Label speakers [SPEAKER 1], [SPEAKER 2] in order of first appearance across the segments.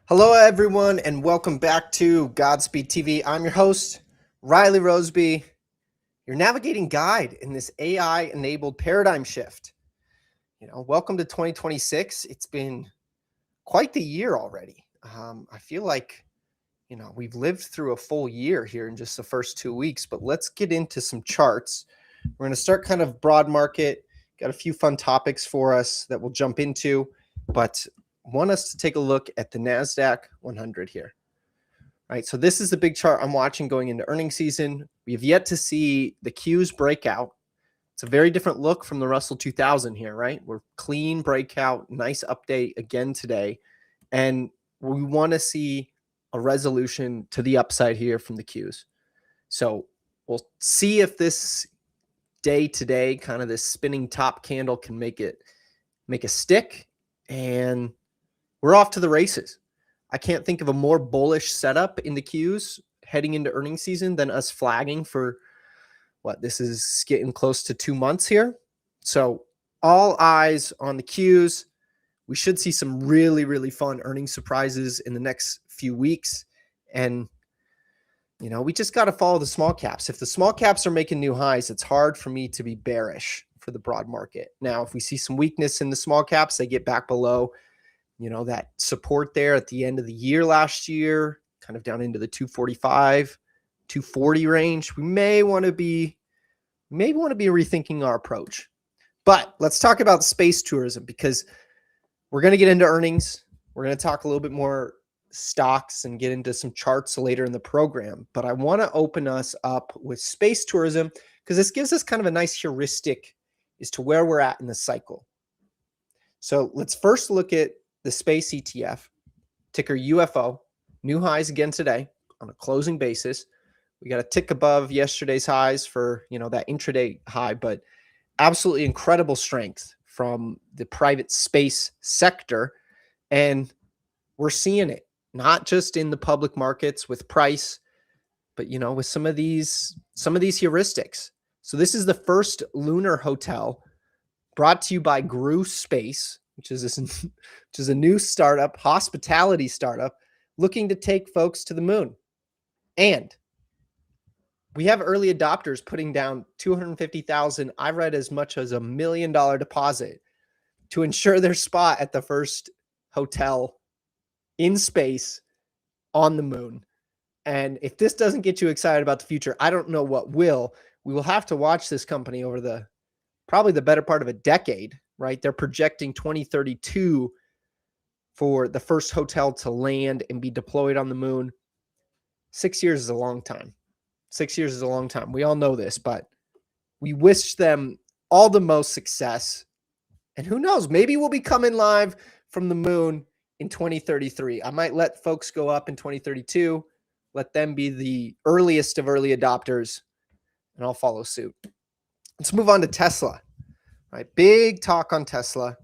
[SPEAKER 1] Hello, everyone, and welcome back to Godspeed TV. I'm your host, Riley Roseby, your navigating guide in this AI-enabled paradigm shift. Welcome to 2026. It's been quite the year already. I feel like, we've lived through a full year here in just the first 2 weeks, but let's get into some charts. We're going to start kind of broad market, got a few fun topics for us that we'll jump into, but want us to take a look at the NASDAQ 100 here. Right, so this is the big chart I'm watching going into earnings season. We have yet to see the Qs break out. It's a very different look from the Russell 2000 here, right? We're clean breakout, nice update again today. And we want to see a resolution to the upside here from the Qs. So we'll see if this day today, kind of this spinning top candle, can make a stick, and we're off to the races. I can't think of a more bullish setup in the Qs heading into earnings season than us flagging for this is getting close to 2 months here. So all eyes on the Qs. We should see some really, really fun earnings surprises in the next few weeks. And, we just got to follow the small caps. If the small caps are making new highs, it's hard for me to be bearish for the broad market. Now, if we see some weakness in the small caps, they get back below that support there at the end of the year last year, kind of down into the 245, 240 range. We may want to be rethinking our approach. But let's talk about space tourism, because we're going to get into earnings. We're going to talk a little bit more stocks and get into some charts later in the program. But I want to open us up with space tourism because this gives us kind of a nice heuristic as to where we're at in the cycle. So let's first look at the space ETF, ticker UFO, new highs again today on a closing basis. We got a tick above yesterday's highs for, that intraday high, but absolutely incredible strength from the private space sector. And we're seeing it not just in the public markets with price, but, with some of these heuristics. So this is the first lunar hotel brought to you by Grew Space, which is a new startup, hospitality startup, looking to take folks to the moon. And we have early adopters putting down $250,000. I read as much as $1 million deposit to ensure their spot at the first hotel in space on the moon. And if this doesn't get you excited about the future, I don't know what will. We will have to watch this company over probably the better part of a decade, right? They're projecting 2032 for the first hotel to land and be deployed on the moon. 6 years is a long time. 6 years is a long time. We all know this, but we wish them all the most success. And who knows, maybe we'll be coming live from the moon in 2033. I might let folks go up in 2032, let them be the earliest of early adopters, and I'll follow suit. Let's move on to Tesla. Right, big talk on Tesla.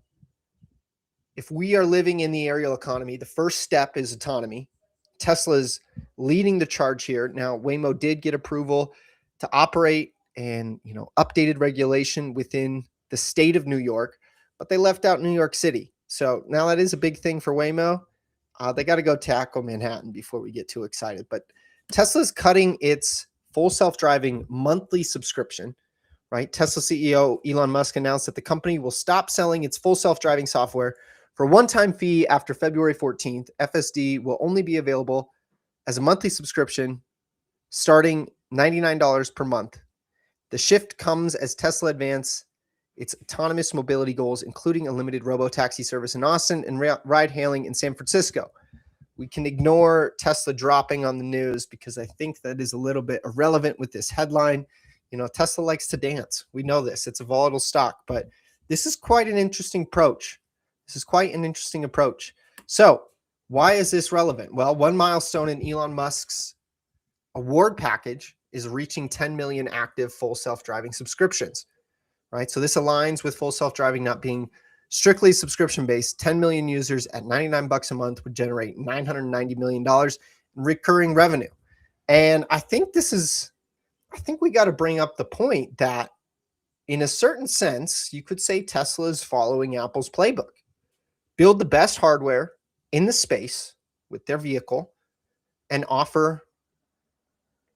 [SPEAKER 1] If we are living in the aerial economy, the first step is autonomy. Tesla's leading the charge here. Now, Waymo did get approval to operate and, updated regulation within the state of New York, but they left out New York City. So now that is a big thing for Waymo. They got to go tackle Manhattan before we get too excited. But Tesla's cutting its full self-driving monthly subscription. Right? Tesla CEO Elon Musk announced that the company will stop selling its full self-driving software for a one-time fee after February 14th. FSD will only be available as a monthly subscription starting $99 per month. The shift comes as Tesla advances its autonomous mobility goals, including a limited robo-taxi service in Austin and ride-hailing in San Francisco. We can ignore Tesla dropping on the news because I think that is a little bit irrelevant with this headline. Tesla likes to dance. We know this. It's a volatile stock, but this is quite an interesting approach. So why is this relevant? Well, one milestone in Elon Musk's award package is reaching 10 million active full self-driving subscriptions, right? So this aligns with full self-driving not being strictly subscription-based. 10 million users at $99 a month would generate $990 million in recurring revenue. And I think we got to bring up the point that in a certain sense, you could say Tesla is following Apple's playbook. Build the best hardware in the space with their vehicle and offer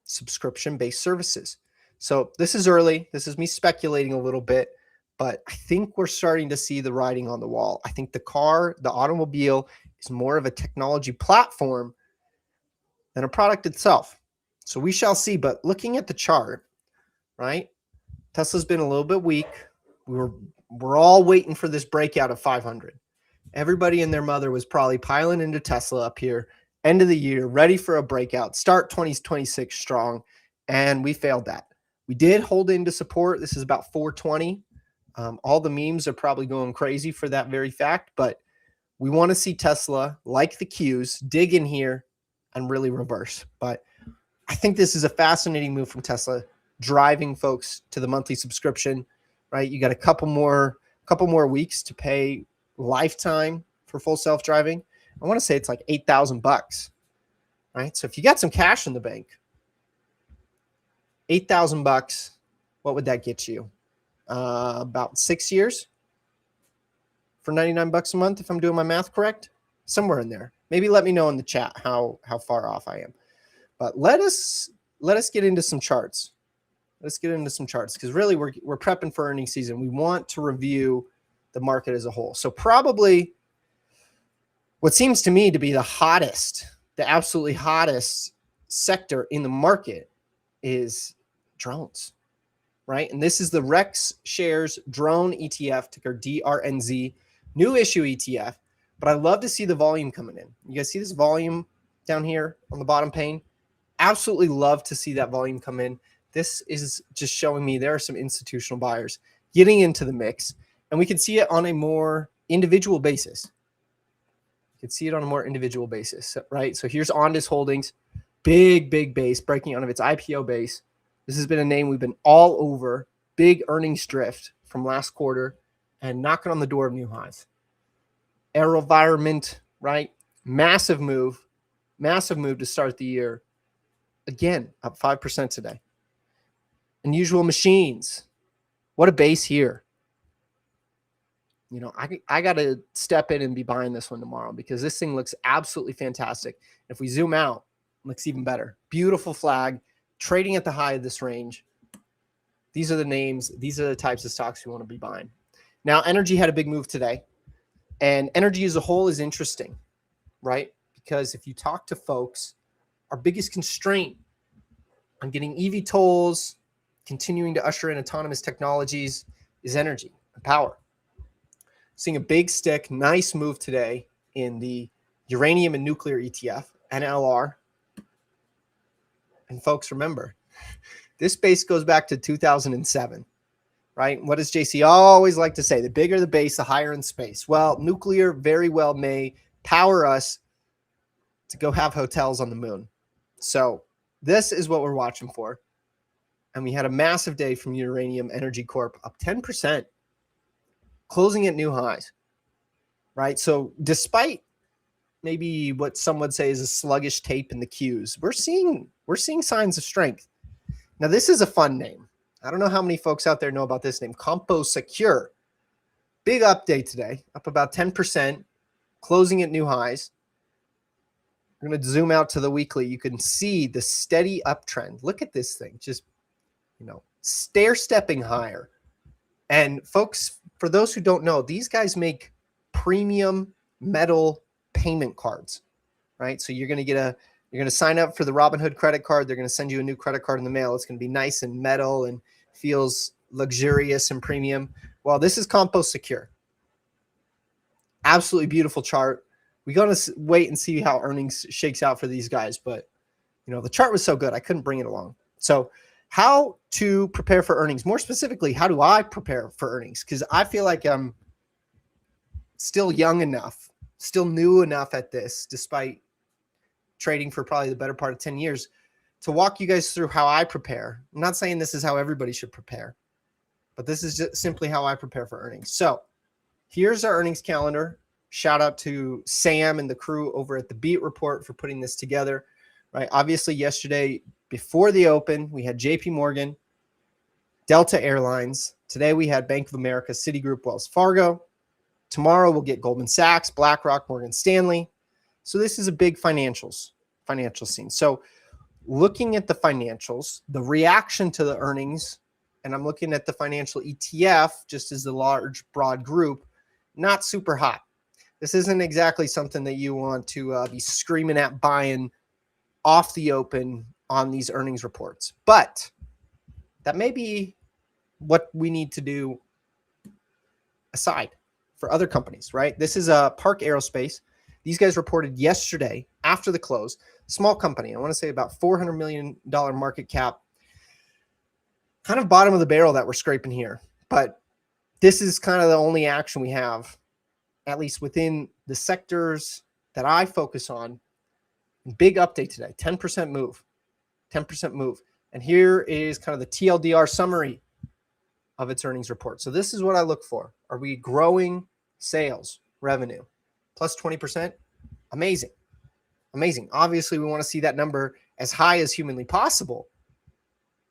[SPEAKER 1] subscription-based services. So this is early. This is me speculating a little bit, but I think we're starting to see the writing on the wall. I think the automobile is more of a technology platform than a product itself. So we shall see. But looking at the chart, right? Tesla's been a little bit weak. We're all waiting for this breakout of 500. Everybody and their mother was probably piling into Tesla up here, end of the year, ready for a breakout, start 2026 strong, and we failed that. We did hold into support. This is about 420. All the memes are probably going crazy for that very fact, but we want to see Tesla, like the Qs, dig in here and really reverse. But I think this is a fascinating move from Tesla, driving folks to the monthly subscription, right? You got a couple more weeks to pay lifetime for full self-driving. I want to say it's like $8,000, right? So if you got some cash in the bank, $8,000, what would that get you? About 6 years for $99 a month, if I'm doing my math correct, somewhere in there. Maybe let me know in the chat how far off I am. But let us get into some charts. Let's get into some charts because really we're prepping for earnings season. We want to review the market as a whole. So probably what seems to me to be the absolutely hottest sector in the market is drones, right? And this is the Rex Shares Drone ETF, ticker DRNZ, new issue ETF. But I love to see the volume coming in. You guys see this volume down here on the bottom pane? Absolutely love to see that volume come in. This is just showing me there are some institutional buyers getting into the mix, and we can see it on a more individual basis. You can see it on a more individual basis, right? So here's Ondas Holdings, big base, breaking out of its IPO base. This has been a name we've been all over, big earnings drift from last quarter and knocking on the door of new highs. AeroVironment, right? Massive move to start the year. Again, up 5% today. Unusual Machines. What a base here. You know, I got to step in and be buying this one tomorrow because this thing looks absolutely fantastic. If we zoom out, it looks even better. Beautiful flag, trading at the high of this range. These are the names. These are the types of stocks we want to be buying. Now, energy had a big move today. And energy as a whole is interesting, right? Because if you talk to folks, our biggest constraint on getting EV tolls, continuing to usher in autonomous technologies is energy and power. Seeing a big stick, nice move today in the uranium and nuclear ETF, NLR. And folks, remember, this base goes back to 2007, right? What does JC always like to say? The bigger the base, the higher in space. Well, nuclear very well may power us to go have hotels on the moon. So this is what we're watching for. And we had a massive day from Uranium Energy Corp, up 10%, closing at new highs, right? So despite maybe what some would say is a sluggish tape in the Qs, we're seeing signs of strength. Now, this is a fun name. I don't know how many folks out there know about this name, CompoSecure. Big update today, up about 10%, closing at new highs. We're going to zoom out to the weekly. You can see the steady uptrend. Look at this thing, just, stair-stepping higher. And folks, for those who don't know, these guys make premium metal payment cards, right? So you're going to sign up for the Robinhood credit card. They're going to send you a new credit card in the mail. It's going to be nice and metal and feels luxurious and premium. Well, this is CompoSecure. Absolutely beautiful chart. We're going to wait and see how earnings shakes out for these guys. But, the chart was so good, I couldn't bring it along. So how to prepare for earnings? More specifically, how do I prepare for earnings? Because I feel like I'm still young enough, still new enough at this, despite trading for probably the better part of 10 years, to walk you guys through how I prepare. I'm not saying this is how everybody should prepare, but this is just simply how I prepare for earnings. So here's our earnings calendar. Shout out to Sam and the crew over at the Beat Report for putting this together, right? Obviously, yesterday before the open, we had JP Morgan Delta Airlines. Today we had Bank of America, Citigroup, Wells Fargo. Tomorrow we'll get Goldman Sachs, BlackRock, Morgan Stanley. So this is a big financial scene. So looking at the financials, the reaction to the earnings, and I'm looking at the financial ETF just as a large, broad group, not super hot. This isn't exactly something that you want to be screaming at buying off the open on these earnings reports. But that may be what we need to do aside for other companies, right? This is Park Aerospace. These guys reported yesterday after the close. Small company, I want to say about $400 million market cap. Kind of bottom of the barrel that we're scraping here. But this is kind of the only action we have, at least within the sectors that I focus on. Big update today, 10% move, 10% move. And here is kind of the TLDR summary of its earnings report. So this is what I look for. Are we growing sales revenue? Plus 20%? Amazing. Amazing. Obviously, we want to see that number as high as humanly possible.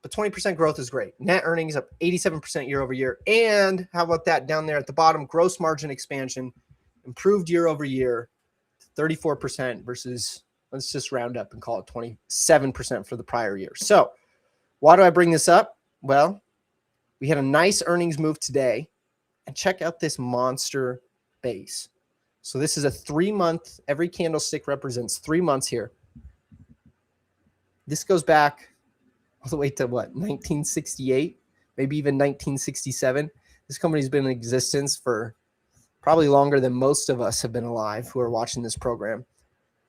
[SPEAKER 1] But 20% growth is great. Net earnings up 87% year over year. And how about that down there at the bottom? Gross margin expansion improved year over year, 34% versus, let's just round up and call it 27% for the prior year. So why do I bring this up? Well, we had a nice earnings move today. And check out this monster base. So this is a 3-month, every candlestick represents 3 months here. This goes back all the way to what, 1968, maybe even 1967. This company's been in existence for probably longer than most of us have been alive who are watching this program.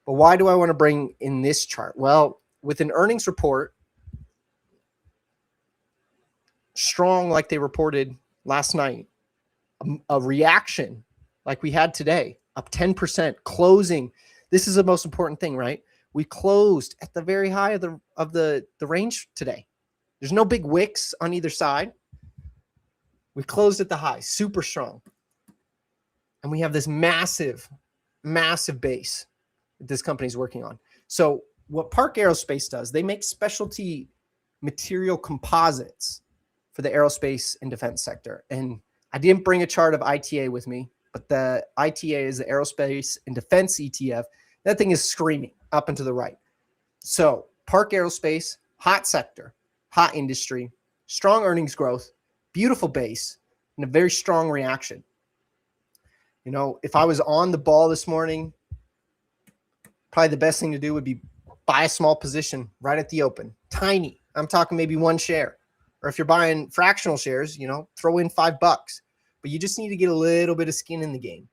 [SPEAKER 1] But why do I want to bring in this chart? Well, with an earnings report, strong like they reported last night, a reaction like we had today, up 10%, closing. This is the most important thing, right? We closed at the very high of the range today. There's no big wicks on either side. We closed at the high, super strong. And we have this massive, massive base that this company's working on. So what Park Aerospace does, they make specialty material composites for the aerospace and defense sector. And I didn't bring a chart of ITA with me, but the ITA is the Aerospace and Defense ETF. That thing is screaming up and to the right. So Park Aerospace, hot sector, hot industry, strong earnings growth, beautiful base, and a very strong reaction. You know, if I was on the ball this morning, probably the best thing to do would be buy a small position right at the open. Tiny. I'm talking maybe 1 share. Or if you're buying fractional shares, you know, throw in $5. But you just need to get a little bit of skin in the game.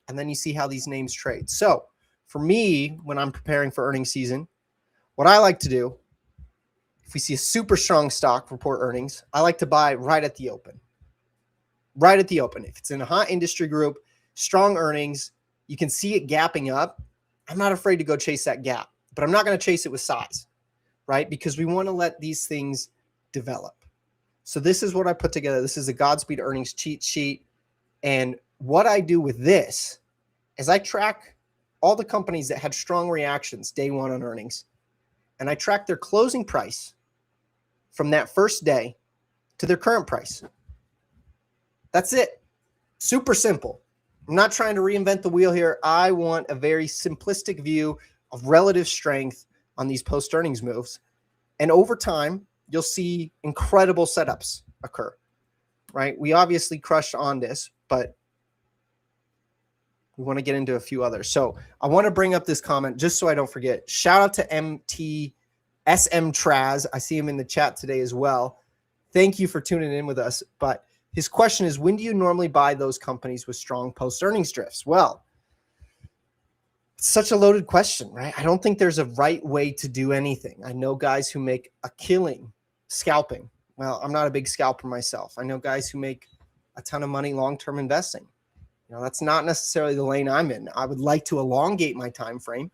[SPEAKER 1] And then you see how these names trade. So for me, when I'm preparing for earnings season, what I like to do, if we see a super strong stock report earnings, I like to buy right at the open. Right at the open. If it's in a hot industry group, strong earnings, you can see it gapping up. I'm not afraid to go chase that gap, but I'm not going to chase it with size, right? Because we want to let these things develop. So this is what I put together. This is a Godspeed earnings cheat sheet. And what I do with this is I track all the companies that had strong reactions day one on earnings. And I track their closing price from that first day to their current price. That's it. Super simple. I'm not trying to reinvent the wheel here. I want a very simplistic view of relative strength on these post-earnings moves. And over time, you'll see incredible setups occur, right? We obviously crushed on this, but we want to get into a few others. So I want to bring up this comment just so I don't forget. Shout out to SM Traz. I see him in the chat today as well. Thank you for tuning in with us. But his question is, when do you normally buy those companies with strong post-earnings drifts? Well, it's such a loaded question, right? I don't think there's a right way to do anything. I know guys who make a killing scalping. Well, I'm not a big scalper myself. I know guys who make a ton of money long-term investing. You know, that's not necessarily the lane I'm in. I would like to elongate my time frame,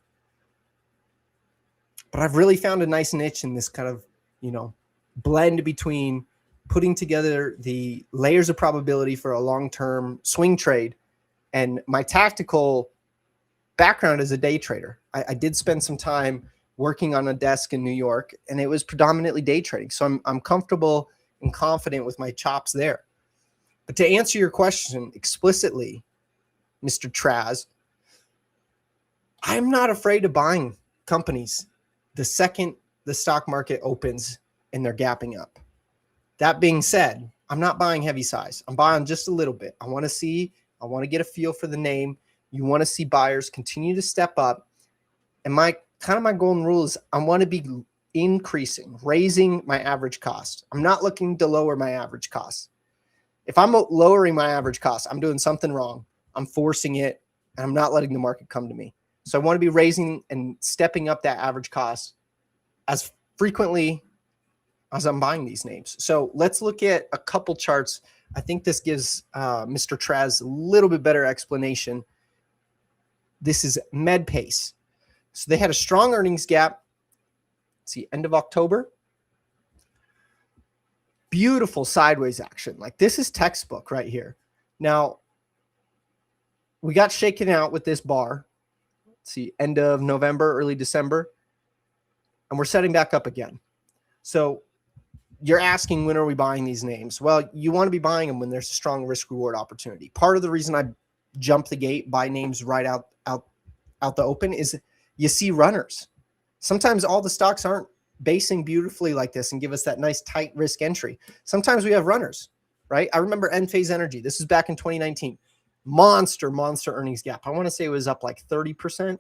[SPEAKER 1] but I've really found a nice niche in this kind of, you know, blend between putting together the layers of probability for a long-term swing trade and my tactical background as a day trader. I did spend some time working on a desk in New York, and it was predominantly day trading. So I'm comfortable and confident with my chops there. But to answer your question explicitly, Mr. Traz, I'm not afraid of buying companies the second the stock market opens and they're gapping up. That being said, I'm not buying heavy size. I'm buying just a little bit. I want to get a feel for the name. You want to see buyers continue to step up. And my golden rule is I want to be raising my average cost. I'm not looking to lower my average cost. If I'm lowering my average cost, I'm doing something wrong. I'm forcing it, and I'm not letting the market come to me. So I want to be raising and stepping up that average cost as frequently as I'm buying these names. So let's look at a couple charts. I think this gives Mr. Traz a little bit better explanation. This is MedPace. So they had a strong earnings gap. Let's see, end of October. Beautiful sideways action. Like this is textbook right here. Now, we got shaken out with this bar. Let's see, end of November, early December. And we're setting back up again. So you're asking, when are we buying these names? Well, you want to be buying them when there's a strong risk reward opportunity. Part of the reason I jump the gate, buy names right out the open is you see runners. Sometimes all the stocks aren't basing beautifully like this and give us that nice tight risk entry. Sometimes we have runners, right? I remember Enphase Energy. This is back in 2019. Monster earnings gap. I want to say it was up like 30%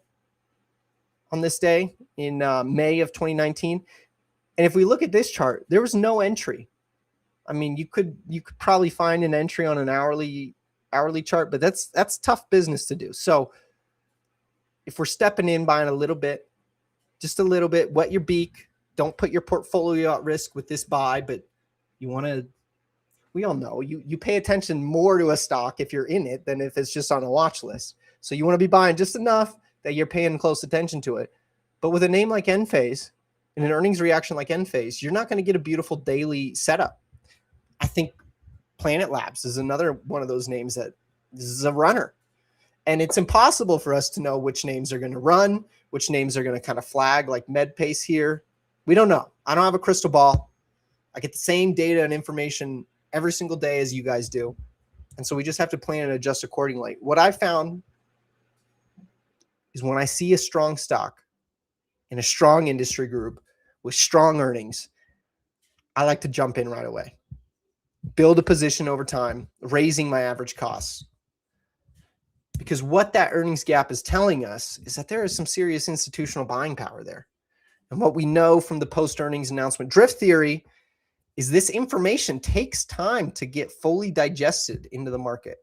[SPEAKER 1] on this day in May of 2019. And if we look at this chart, there was no entry. I mean, you could probably find an entry on an hourly chart, but that's tough business to do. So if we're stepping in, buying a little bit, just a little bit, wet your beak. Don't put your portfolio at risk with this buy, but you want to, we all know you pay attention more to a stock if you're in it than if it's just on a watch list. So you want to be buying just enough that you're paying close attention to it. But with a name like Enphase and an earnings reaction like Enphase, you're not going to get a beautiful daily setup. I think Planet Labs is another one of those names that this is a runner. And it's impossible for us to know which names are going to run, which names are going to kind of flag, like MedPace here. We don't know. I don't have a crystal ball. I get the same data and information every single day as you guys do. And so we just have to plan and adjust accordingly. What I found is when I see a strong stock in a strong industry group with strong earnings, I like to jump in right away. Build a position over time, raising my average costs. Because what that earnings gap is telling us is that there is some serious institutional buying power there. And what we know from the post-earnings announcement drift theory is this information takes time to get fully digested into the market,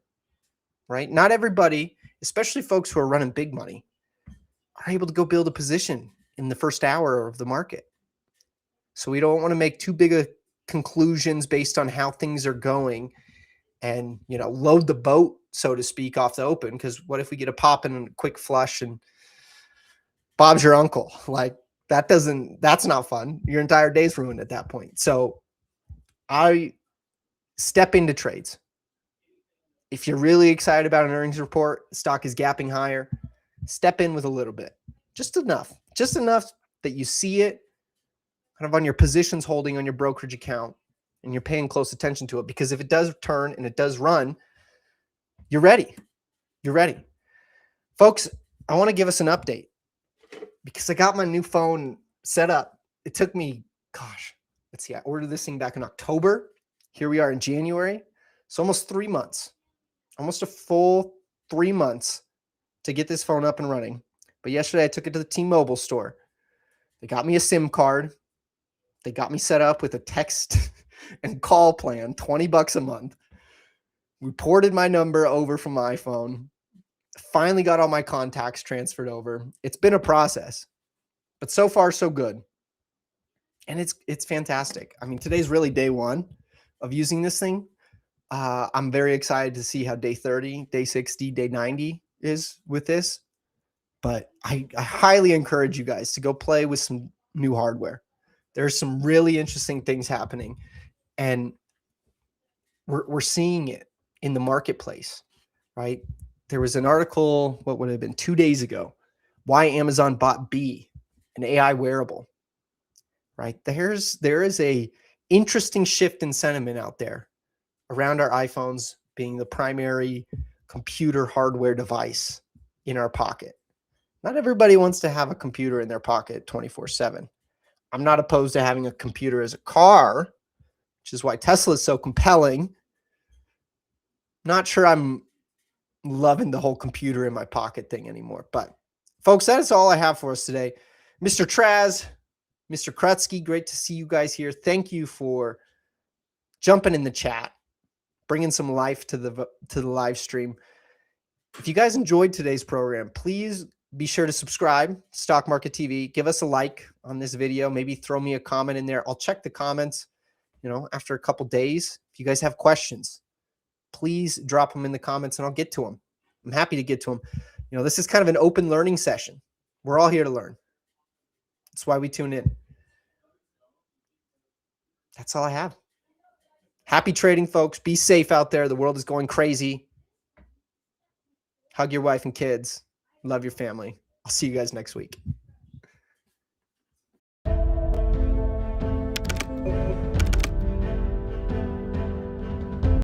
[SPEAKER 1] right? Not everybody, especially folks who are running big money, are able to go build a position in the first hour of the market. So we don't want to make too big of conclusions based on how things are going and, load the boat, so to speak, off the open. Because what if we get a pop and a quick flush and Bob's your uncle? Like that's not fun. Your entire day's ruined at that point. So I step into trades. If you're really excited about an earnings report, the stock is gapping higher, step in with a little bit, just enough that you see it kind of on your positions holding on your brokerage account and you're paying close attention to it, because if it does turn and it does run, you're ready. You're ready. Folks, I want to give us an update because I got my new phone set up. It took me, let's see, I ordered this thing back in October. Here we are in January. It's almost 3 months, almost a full 3 months to get this phone up and running. But yesterday I took it to the T-Mobile store. They got me a SIM card. They got me set up with a text and call plan, $20 a month. We ported my number over from my iPhone. Finally got all my contacts transferred over. It's been a process, but so far so good. And it's fantastic. I mean, today's really day one of using this thing. I'm very excited to see how day 30, day 60, day 90 is with this. But I highly encourage you guys to go play with some new hardware. There's some really interesting things happening, and we're seeing it in the marketplace, right? There was an article, what would it have been 2 days ago, why Amazon bought B, an AI wearable, right? There is a interesting shift in sentiment out there around our iPhones being the primary computer hardware device in our pocket. Not everybody wants to have a computer in their pocket 24/7. I'm not opposed to having a computer as a car, which is why Tesla is so compelling. Not sure I'm loving the whole computer in my pocket thing anymore. But folks, that is all I have for us today. Mr. Traz, Mr. Krutsky, great to see you guys here. Thank you for jumping in the chat, bringing some life to the live stream. If you guys enjoyed today's program, please be sure to subscribe, Stock Market TV. Give us a like on this video. Maybe throw me a comment in there. I'll check the comments, after a couple days. If you guys have questions, please drop them in the comments and I'll get to them. I'm happy to get to them. This is kind of an open learning session. We're all here to learn. That's why we tune in. That's all I have. Happy trading, folks. Be safe out there. The world is going crazy. Hug your wife and kids. Love your family. I'll see you guys next week.